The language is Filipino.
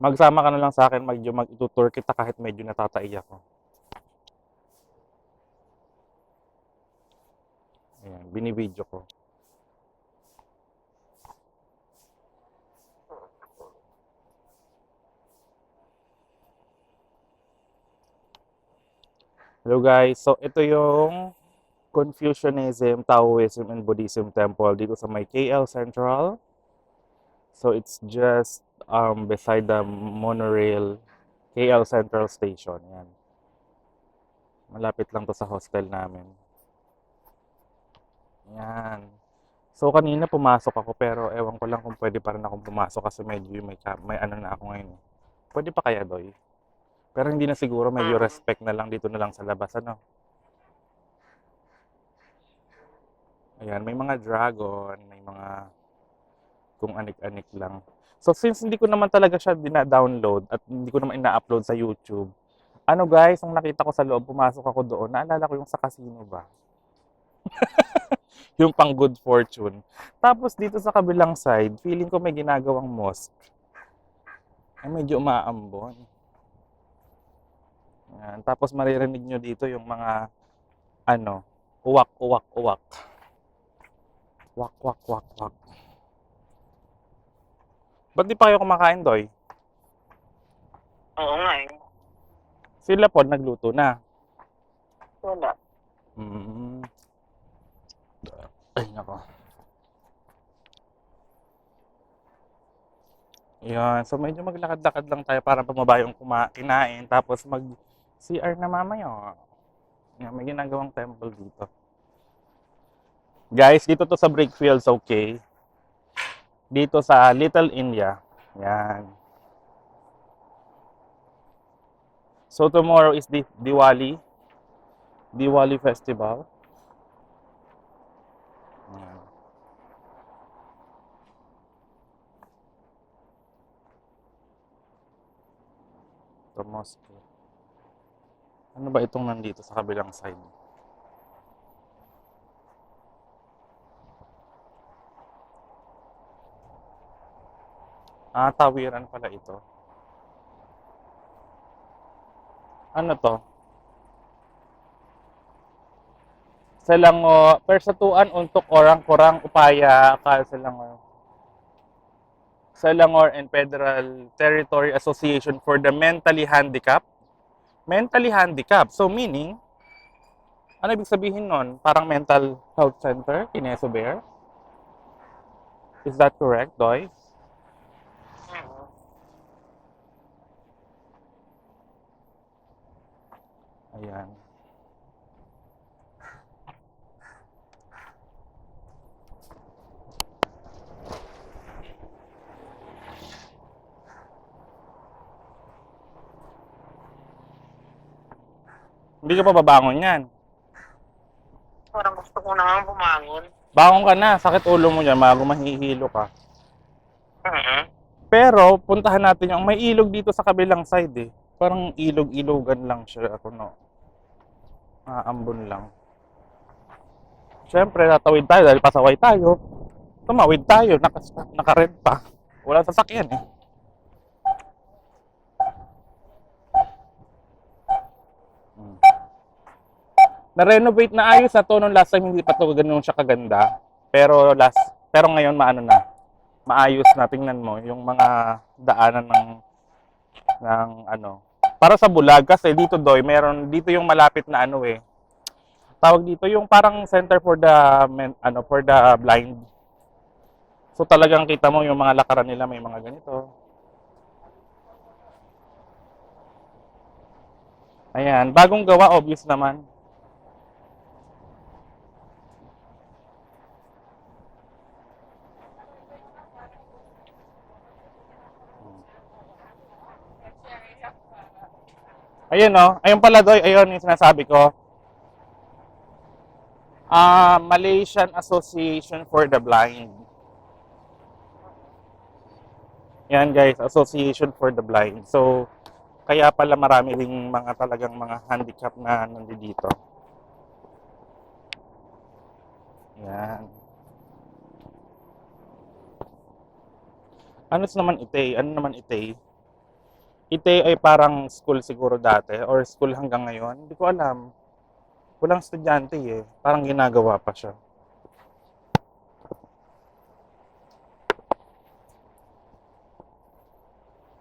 Magsama ka na lang sa akin, medyo mag-itutour kita kahit medyo natataiyak ako. Ayan, binibidyo ko. Hello guys, so ito yung Confucianism, Taoism, and Buddhism temple dito sa may KL Central. So it's just beside the monorail KL Central Station. Yan. Malapit lang to sa hostel namin. Yan. So kanina pumasok ako pero ewan ko lang kung pwede pa rin akong pumasok kasi medyo may ano na ako ngayon. Pwede pa kaya, Doy? Pero hindi na siguro, medyo respect na lang dito na lang sa labas, ano? Ayan, may mga dragon, may mga kung anik-anik lang. So since hindi ko naman talaga siya dina-download at hindi ko naman ina-upload sa YouTube, ano guys, nung nakita ko sa loob, pumasok ako doon, naalala ko yung sa casino ba? Yung pang good fortune. Tapos dito sa kabilang side, feeling ko may ginagawang mosque. Ay medyo umaambon. Yan. Tapos maririnig nyo dito yung mga ano, uwak, uwak, uwak. Wak, wak, wak, wak. Ba't di pa kayo kumakain, Doy? Oo nga eh. Sila po nagluto na. Wala. Mm. Ay, nako. Yan. So, medyo maglakad-lakad lang tayo para bumaba yung kinain. Tapos mag-CR na mamaya. Yan, may ginagawang temple dito. Guys, dito to sa Brickfields, okay? Dito sa Little India. Yan. So, tomorrow is the Diwali. Diwali Festival. Yan. Ito, mosque. Ano ba itong nandito sa kabilang side? Ah, tawiran pala ito. Ano to? Selangor, persatuan untuk orang-orang upaya kal Selangor. Selangor and Federal Territory Association for the Mentally Handicapped. Mentally handicapped. So meaning, ano ibig sabihin nun? Parang mental health center, Kineso Bear? Is that correct, Doy? Oo. Ayan. Hindi ka pa babangon yan. Parang gusto ko na nga bumangon. Bangon ka na, sakit ulo mo dyan, bago mahihilo ka. Oo. Pero, puntahan natin yung may ilog dito sa kabilang side eh. Parang ilog-ilogan lang siya. Ako no. Aambon lang. Siyempre, tatawid tayo dahil pasaway tayo. Tumawid tayo, naka-red pa. Wala sasakyan eh. Hmm. Na-renovate na ayos na to nung last time, hindi pa to ganun siya kaganda. Pero ngayon maano na. Maayos na, tingnan mo yung mga daanan ng ano. Para sa Bulag kasi dito Doy, meron dito yung malapit na ano eh. Tawag dito yung parang center for the for the blind. So talagang kita mo yung mga lakaran nila may mga ganito. Ayan, bagong gawa obvious naman. Ayun oh, ayun pala Doy, ayun yung sinasabi ko. Malaysian Association for the Blind. Yan guys, Association for the Blind. So, kaya pala marami ding mga talagang mga handicap na nandito. Yan. Ano naman ite? Ano naman ite? Ite ay parang school siguro dati or school hanggang ngayon. Hindi ko alam. Walang estudyante eh. Parang ginagawa pa siya.